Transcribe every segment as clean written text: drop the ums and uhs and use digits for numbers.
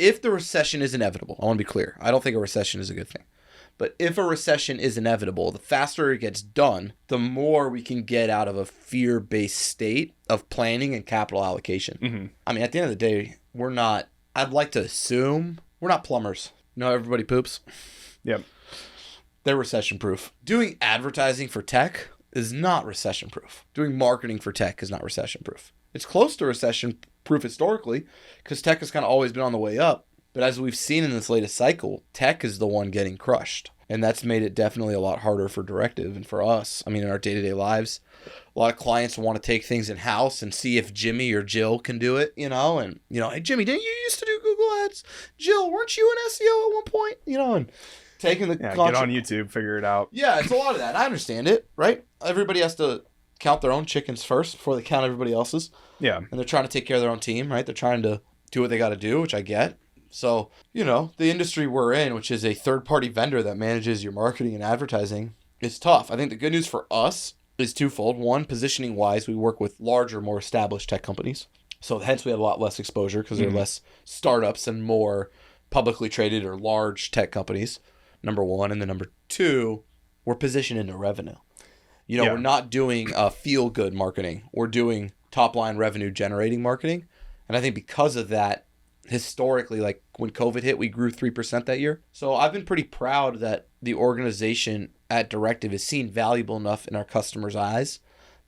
if the recession is inevitable, I want to be clear. I don't think a recession is a good thing. But if a recession is inevitable, the faster it gets done, the more we can get out of a fear-based state of planning and capital allocation. Mm-hmm. I mean, at the end of the day, I'd like to assume we're not plumbers. You know how everybody poops? Yep. They're recession-proof. Doing advertising for tech is not recession-proof. Doing marketing for tech is not recession-proof. It's close to recession-proof historically because tech has kind of always been on the way up. But as we've seen in this latest cycle, tech is the one getting crushed. And that's made it definitely a lot harder for Directive and for us. I mean, in our day-to-day lives, a lot of clients want to take things in-house and see if Jimmy or Jill can do it, you know. And, you know, hey, Jimmy, didn't you used to do Google Ads? Jill, weren't you in SEO at one point? You know, and taking the... Yeah, get on YouTube, figure it out. Yeah, it's a lot of that. I understand it, right? Everybody has to count their own chickens first before they count everybody else's. Yeah. And they're trying to take care of their own team, right? They're trying to do what they got to do, which I get. So, you know, the industry we're in, which is a third-party vendor that manages your marketing and advertising, is tough. I think the good news for us is twofold. One, positioning-wise, we work with larger, more established tech companies. So hence we have a lot less exposure because there are less startups and more publicly traded or large tech companies, number one. And then number two, we're positioned into revenue. You know, we're not doing feel-good marketing. We're doing top-line revenue-generating marketing. And I think because of that, historically, like when COVID hit, we grew 3% that year. So I've been pretty proud that the organization at Directive is seen valuable enough in our customers' eyes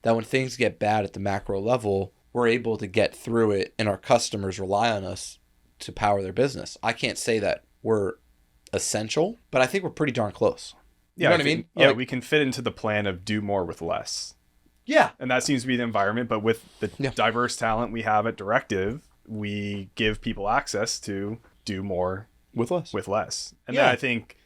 that when things get bad at the macro level, we're able to get through it and our customers rely on us to power their business. I can't say that we're essential, but I think we're pretty darn close. Yeah, You know what I mean? Yeah, Like, we can fit into the plan of do more with less. yeah. And that seems to be the environment. But with the diverse talent we have at Directive, we give people access to do more With less. And then I think,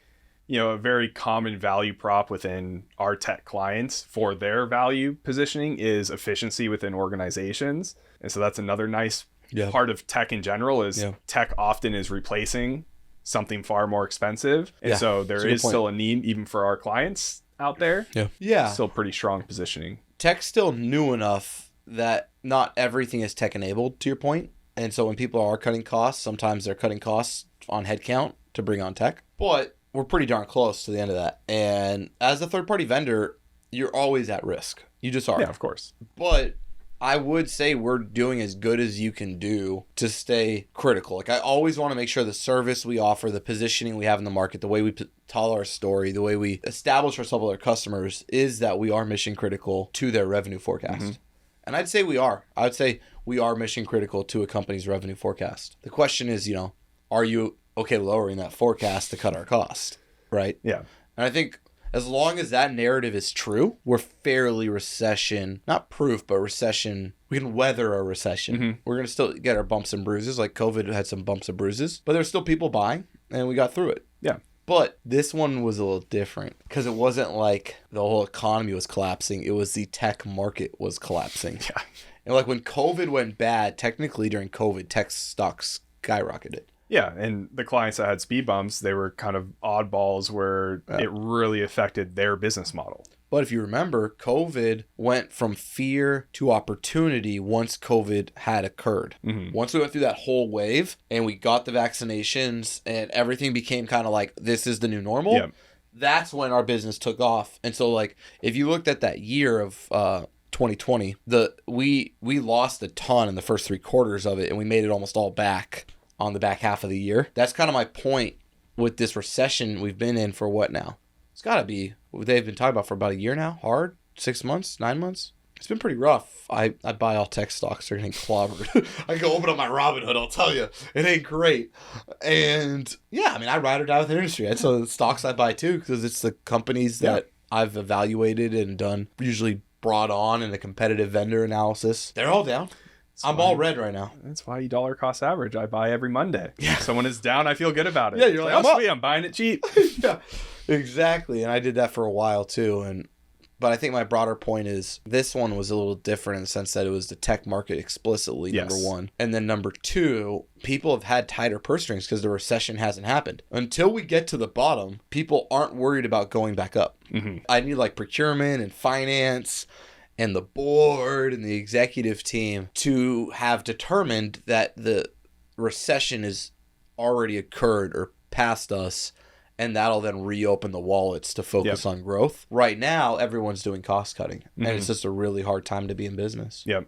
you know, a very common value prop within our tech clients for their value positioning is efficiency within organizations. And so that's another nice part of tech in general is tech often is replacing something far more expensive. And so there is still a need even for our clients out there. Yeah. Still pretty strong positioning. Tech's still new enough that not everything is tech enabled, to your point. And so when people are cutting costs, sometimes they're cutting costs on headcount to bring on tech. But we're pretty darn close to the end of that. And as a third-party vendor, you're always at risk. You just are. Yeah, of course. But I would say we're doing as good as you can do to stay critical. Like, I always want to make sure the service we offer, the positioning we have in the market, the way we tell our story, the way we establish ourselves with our customers is that we are mission critical to their revenue forecast. And I'd say we are. I would say we are mission critical to a company's revenue forecast. The question is, you know, are you okay lowering that forecast to cut our cost, right? Yeah. And I think as long as that narrative is true, we're fairly recession, not proof, but recession. We can weather a recession. We're going to still get our bumps and bruises. Like COVID had some bumps and bruises, but there's still people buying and we got through it. Yeah. But this one was a little different because it wasn't like the whole economy was collapsing. It was the tech market was collapsing. Yeah. And like when COVID went bad, technically during COVID, tech stocks skyrocketed. Yeah, and the clients that had speed bumps, they were kind of oddballs where it really affected their business model. But if you remember, COVID went from fear to opportunity once COVID had occurred. Once we went through that whole wave and we got the vaccinations and everything became kind of like, this is the new normal, that's when our business took off. And so like, if you looked at that year of 2020, we lost a ton in the first 3 quarters of it and we made it almost all back on the back half of the year. That's kind of my point with this recession we've been in for what now? It's got to be, they've been talking about for about a year now. Hard? 6 months? 9 months? It's been pretty rough. I buy all tech stocks. They're getting clobbered. I go open up my Robinhood, I'll tell you. It ain't great. And yeah, I mean, I ride or die with the industry. That's the stocks I buy too because it's the companies that I've evaluated and done, usually brought on in a competitive vendor analysis. They're all down. I'm all red right now. That's why you dollar cost average. I buy every Monday. Yeah. If someone is down, I feel good about it. Yeah, you're like, oh, sweet, I'm buying it cheap. Yeah, exactly. And I did that for a while too. But I think my broader point is this one was a little different in the sense that it was the tech market explicitly, number one. And then number two, people have had tighter purse strings because the recession hasn't happened. Until we get to the bottom, people aren't worried about going back up. I need like procurement and finance and the board and the executive team to have determined that the recession is already occurred or past us, and that'll then reopen the wallets to focus on growth. Right now, everyone's doing cost cutting, and it's just a really hard time to be in business. Yep.